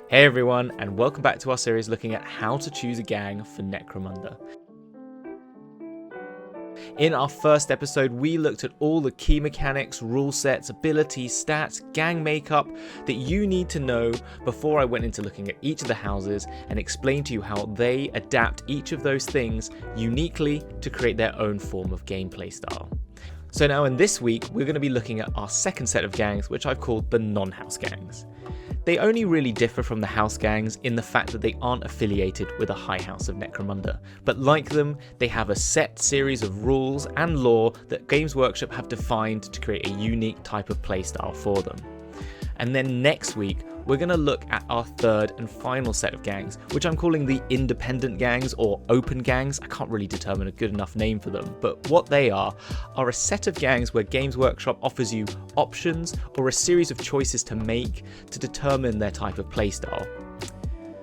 Hey everyone, and welcome back to our series looking at how to choose a gang for Necromunda. In our first episode, we looked at all the key mechanics, rule sets, abilities, stats, gang makeup that you need to know before I went into looking at each of the houses and explained to you how they adapt each of those things uniquely to create their own form of gameplay style. So now in this week, we're going to be looking at our second set of gangs, which I've called the non-house gangs. They only really differ from the house gangs in the fact that they aren't affiliated with a high house of Necromunda, but like them, they have a set series of rules and lore that Games Workshop have defined to create a unique type of playstyle for them. And then next week, we're going to look at our third and final set of gangs, which I'm calling the independent gangs or open gangs. I can't really determine a good enough name for them, but what they are a set of gangs where Games Workshop offers you options or a series of choices to make to determine their type of playstyle.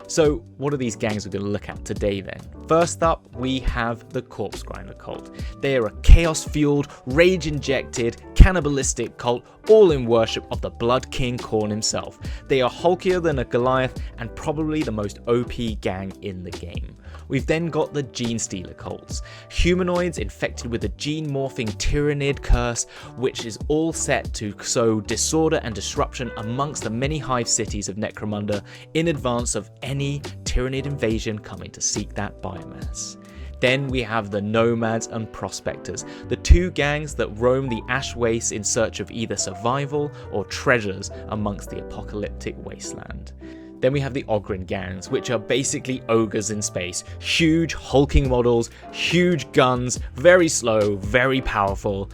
So what are these gangs we're going to look at today then? First up, we have the Corpse Grinder Cult. They are a chaos-fueled, rage-injected, cannibalistic cult, all in worship of the Blood King Khorne himself. They are hulkier than a Goliath and probably the most OP gang in the game. We've then got the Genestealer Cults, humanoids infected with a gene-morphing Tyrannid curse, which is all set to sow disorder and disruption amongst the many hive cities of Necromunda in advance of any Tyrannid invasion coming to seek that biomass. Then we have the Nomads and Prospectors, the two gangs that roam the ash wastes in search of either survival or treasures amongst the apocalyptic wasteland. Then we have the Ogryns gangs, which are basically ogres in space. Huge hulking models, huge guns, very slow, very powerful.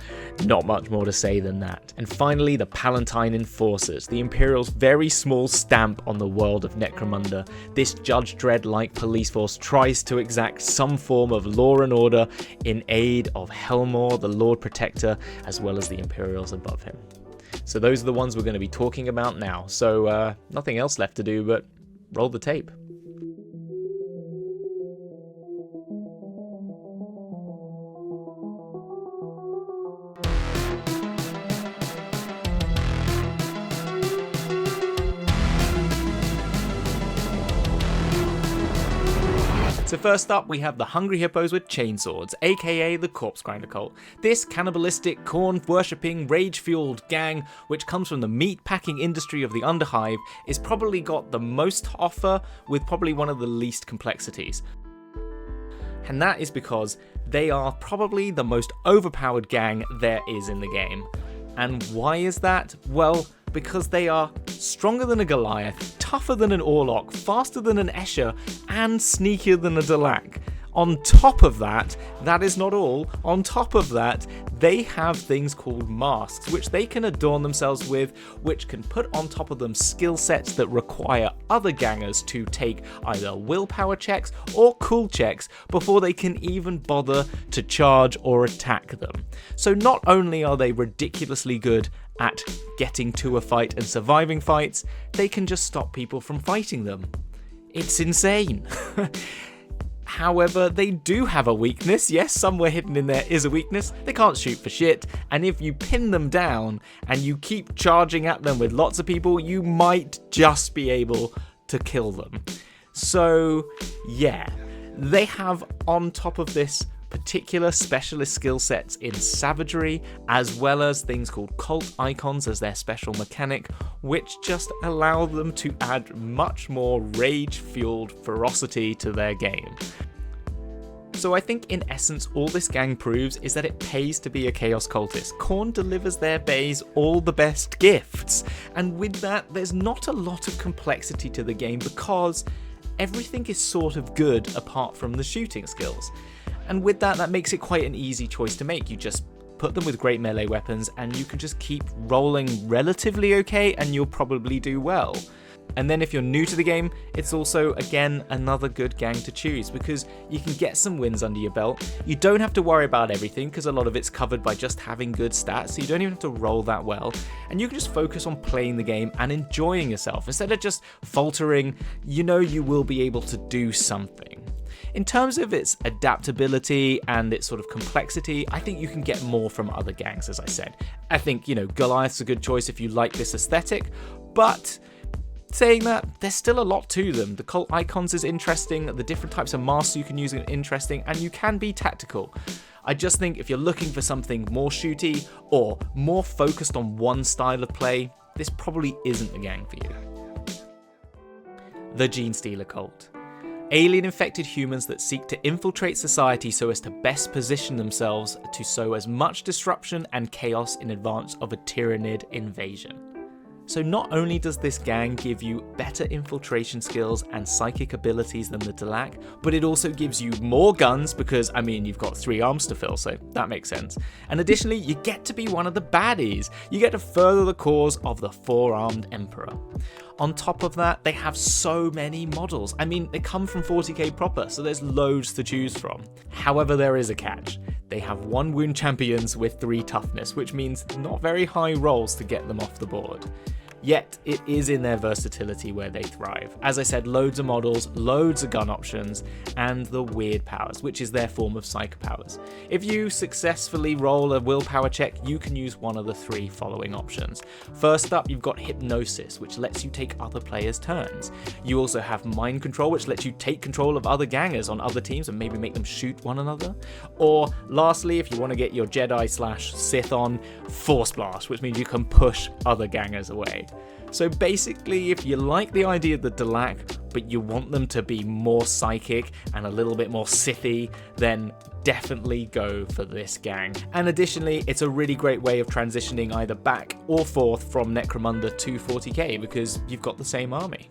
Not much more to say than that. And finally, the Palantine Enforcers, the Imperial's very small stamp on the world of Necromunda. This Judge Dredd-like police force tries to exact some form of law and order in aid of Helmor, the Lord Protector, as well as the Imperials above him. So those are the ones we're going to be talking about now. So nothing else left to do but roll the tape. So first up, we have the Hungry Hippos with Chainswords, aka the Corpse Grinder Cult. This cannibalistic, Khorne-worshipping, rage-fueled gang, which comes from the meat-packing industry of the Underhive, is probably got the most to offer with probably one of the least complexities. And that is because they are probably the most overpowered gang there is in the game. And why is that? Well, because they are stronger than a Goliath, tougher than an Orlok, faster than an Escher, and sneakier than a Dalak. On top of that, that is not all, on top of that, they have things called masks, which they can adorn themselves with, which can put on top of them skill sets that require other gangers to take either willpower checks or cool checks before they can even bother to charge or attack them. So not only are they ridiculously good at getting to a fight and surviving fights, they can just stop people from fighting them. It's insane. However, they do have a weakness. Yes, somewhere hidden in there is a weakness. They can't shoot for shit, and if you pin them down and you keep charging at them with lots of people, you might just be able to kill them. So, yeah, they have on top of this particular specialist skill sets in savagery, as well as things called cult icons as their special mechanic, which just allow them to add much more rage-fueled ferocity to their game. So I think in essence all this gang proves is that it pays to be a chaos cultist. Khorne delivers their bays all the best gifts, and with that there's not a lot of complexity to the game because everything is sort of good apart from the shooting skills. And with that, that makes it quite an easy choice to make. You just put them with great melee weapons and you can just keep rolling relatively okay and you'll probably do well. And then if you're new to the game, it's also, again, another good gang to choose because you can get some wins under your belt. You don't have to worry about everything because a lot of it's covered by just having good stats, so you don't even have to roll that well. And you can just focus on playing the game and enjoying yourself. Instead of just faltering, you know you will be able to do something. In terms of its adaptability and its sort of complexity, I think you can get more from other gangs, as I said. I think, Goliath's a good choice if you like this aesthetic, but saying that, there's still a lot to them. The cult icons is interesting, the different types of masks you can use are interesting, and you can be tactical. I just think if you're looking for something more shooty or more focused on one style of play, this probably isn't the gang for you. The Genestealer Cult. Alien-infected humans that seek to infiltrate society so as to best position themselves to sow as much disruption and chaos in advance of a tyrannid invasion. So not only does this gang give you better infiltration skills and psychic abilities than the Delac, but it also gives you more guns because, I mean, you've got 3 arms to fill, so that makes sense. And additionally, you get to be one of the baddies. You get to further the cause of the 4-armed Emperor. On top of that, they have so many models. I mean, they come from 40k proper, so there's loads to choose from. However, there is a catch. They have 1 wound champions with 3 toughness, which means not very high rolls to get them off the board. Yet, it is in their versatility where they thrive. As I said, loads of models, loads of gun options, and the weird powers, which is their form of psycho powers. If you successfully roll a willpower check, you can use one of the 3 following options. First up, you've got Hypnosis, which lets you take other players' turns. You also have Mind Control, which lets you take control of other gangers on other teams and maybe make them shoot one another. Or, lastly, if you want to get your Jedi/Sith on, Force Blast, which means you can push other gangers away. So basically, if you like the idea of the Delac, but you want them to be more psychic and a little bit more Sithy, then definitely go for this gang. And additionally, it's a really great way of transitioning either back or forth from Necromunda to 40k because you've got the same army.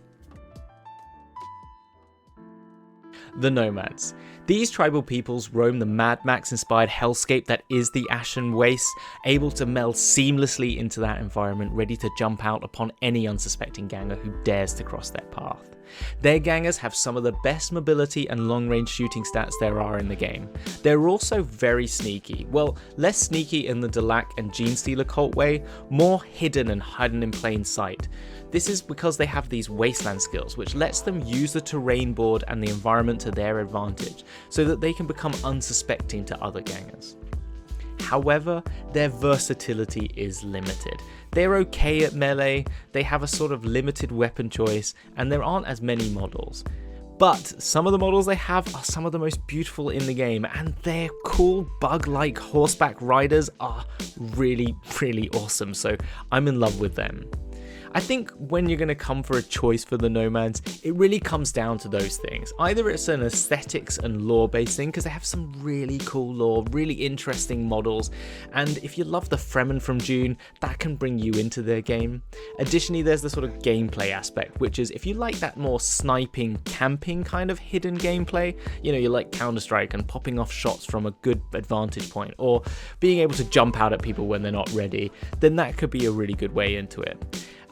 The Nomads. These tribal peoples roam the Mad Max-inspired hellscape that is the Ashen Waste, able to meld seamlessly into that environment, ready to jump out upon any unsuspecting ganger who dares to cross their path. Their gangers have some of the best mobility and long-range shooting stats there are in the game. They're also very sneaky. Well, less sneaky in the Delac and Genestealer Cult way, more hidden and hidden in plain sight. This is because they have these wasteland skills, which lets them use the terrain board and the environment to their advantage, so that they can become unsuspecting to other gangers. However, their versatility is limited. They're okay at melee, they have a sort of limited weapon choice, and there aren't as many models. But some of the models they have are some of the most beautiful in the game, and their cool bug-like horseback riders are really, really awesome, so I'm in love with them. I think when you're going to come for a choice for the Nomads, it really comes down to those things. Either it's an aesthetics and lore based thing, because they have some really cool lore, really interesting models, and if you love the Fremen from Dune, that can bring you into their game. Additionally, there's the sort of gameplay aspect, which is if you like that more sniping, camping kind of hidden gameplay, you know, you like Counter-Strike and popping off shots from a good advantage point, or being able to jump out at people when they're not ready, then that could be a really good way into it.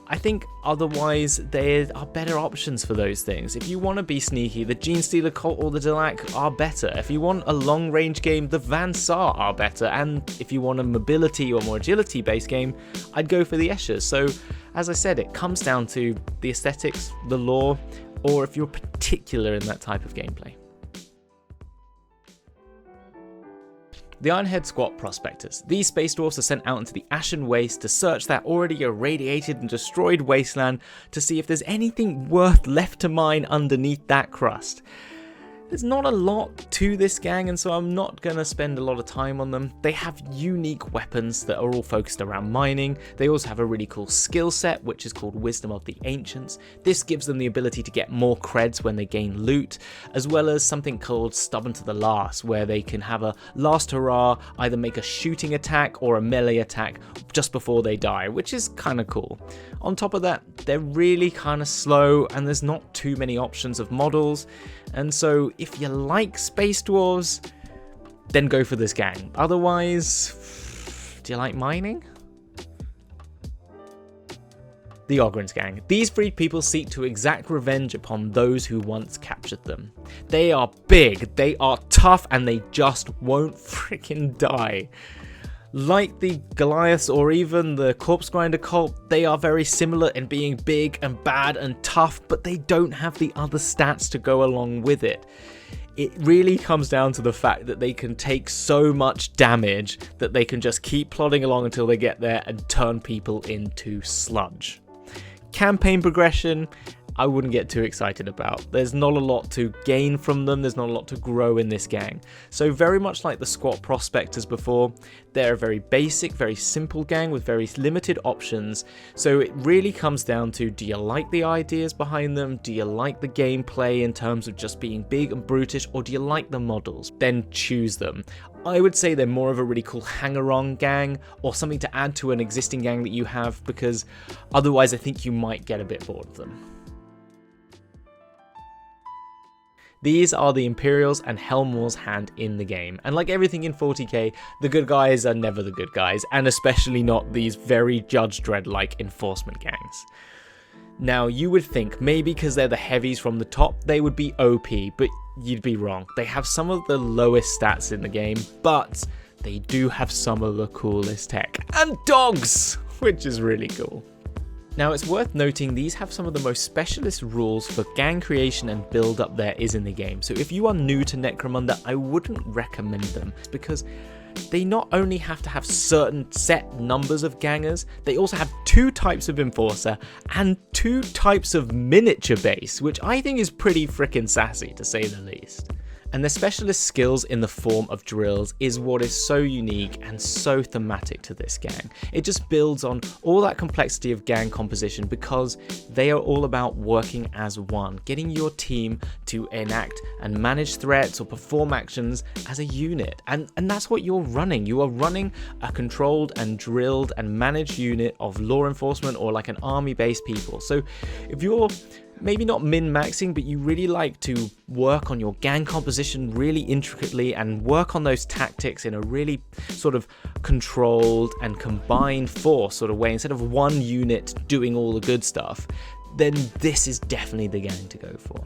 I think otherwise there are better options for those things. If you want to be sneaky, the Genestealer Cult or the Delac are better. If you want a long range game, the Van Saar are better. And if you want a mobility or more agility based game, I'd go for the Eschers. So as I said, it comes down to the aesthetics, the lore, or if you're particular in that type of gameplay. The Ironhead squat Prospectors. These space dwarfs are sent out into the Ashen Waste to search that already irradiated and destroyed wasteland to see if there's anything worth left to mine underneath that crust. There's not a lot to this gang, and so I'm not going to spend a lot of time on them. They have unique weapons that are all focused around mining. They also have a really cool skill set, which is called Wisdom of the Ancients. This gives them the ability to get more creds when they gain loot, as well as something called Stubborn to the Last, where they can have a last hurrah, either make a shooting attack or a melee attack just before they die, which is kind of cool. On top of that, they're really kind of slow, and there's not too many options of models, and so if you like space dwarves, then go for this gang. Otherwise, do you like mining? The Ogryns gang. These freed people seek to exact revenge upon those who once captured them. They are big, they are tough, and they just won't freaking die. Like the Goliaths or even the Corpse Grinder Cult, they are very similar in being big and bad and tough, but they don't have the other stats to go along with it. It really comes down to the fact that they can take so much damage that they can just keep plodding along until they get there and turn people into sludge. Campaign progression, I wouldn't get too excited about. There's not a lot to gain from them, there's not a lot to grow in this gang. So very much like the squat Prospectors before, they're a very basic, very simple gang with very limited options. So it really comes down to, do you like the ideas behind them? Do you like the gameplay in terms of just being big and brutish, or do you like the models? Then choose them. I would say they're more of a really cool hanger-on gang, or something to add to an existing gang that you have, because otherwise I think you might get a bit bored of them. These are the Imperials and Helmor's hand in the game, and like everything in 40k, the good guys are never the good guys, and especially not these very Judge Dredd-like enforcement gangs. Now, you would think maybe because they're the heavies from the top, they would be OP, but you'd be wrong. They have some of the lowest stats in the game, but they do have some of the coolest tech. And dogs! Which is really cool. Now, it's worth noting these have some of the most specialist rules for gang creation and build up there is in the game. So if you are new to Necromunda, I wouldn't recommend them, because they not only have to have certain set numbers of gangers, they also have 2 types of enforcer and 2 types of miniature base, which I think is pretty freaking sassy to say the least. And their specialist skills in the form of drills is what is so unique and so thematic to this gang. It just builds on all that complexity of gang composition, because they are all about working as one, getting your team to enact and manage threats or perform actions as a unit. And that's what you're running. You are running a controlled and drilled and managed unit of law enforcement, or like an army-based people. So if you're maybe not min-maxing, but you really like to work on your gang composition really intricately and work on those tactics in a really sort of controlled and combined force sort of way, instead of one unit doing all the good stuff, then this is definitely the gang to go for.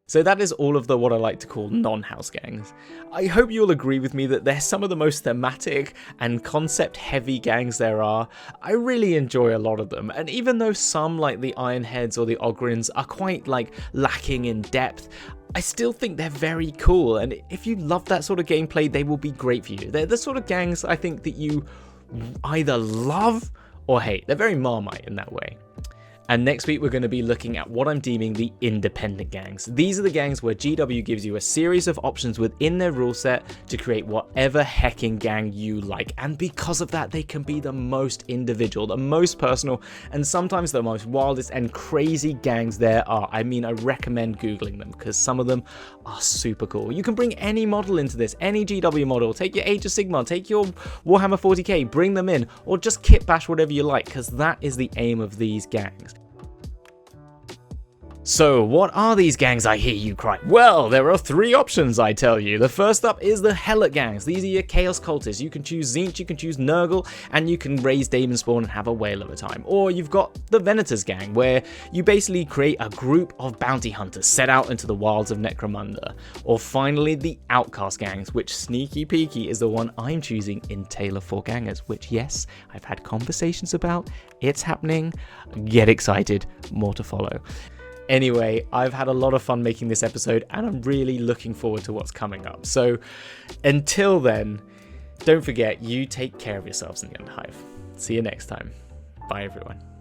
So that is all of the what I like to call non-house gangs. I hope you'll agree with me that they're some of the most thematic and concept heavy gangs there are. I really enjoy a lot of them, and even though some like the Ironheads or the Ogryns are quite like lacking in depth, I still think they're very cool, and if you love that sort of gameplay, they will be great for you. They're the sort of gangs I think that you either love or hate. They're very Marmite in that way. And next week we're going to be looking at what I'm deeming the independent gangs. These are the gangs where GW gives you a series of options within their rule set to create whatever hecking gang you like. And because of that, they can be the most individual, the most personal, and sometimes the most wildest and crazy gangs there are. I mean, I recommend Googling them, because some of them are super cool. You can bring any model into this, any GW model. Take your Age of Sigmar, take your Warhammer 40k, bring them in, or just kit bash whatever you like, because that is the aim of these gangs. So, what are these gangs, I hear you cry? Well, there are 3 options, I tell you. The first up is the Helot gangs. These are your Chaos Cultists. You can choose Tzeentch, you can choose Nurgle, and you can raise Demon Spawn and have a whale of a time. Or you've got the Venators gang, where you basically create a group of bounty hunters set out into the wilds of Necromunda. Or finally, the Outcast gangs, which sneaky peeky is the one I'm choosing in Taylor for Gangers, which, yes, I've had conversations about. It's happening. Get excited. More to follow. Anyway, I've had a lot of fun making this episode, and I'm really looking forward to what's coming up. So until then, don't forget, you take care of yourselves in the Underhive. See you next time. Bye, everyone.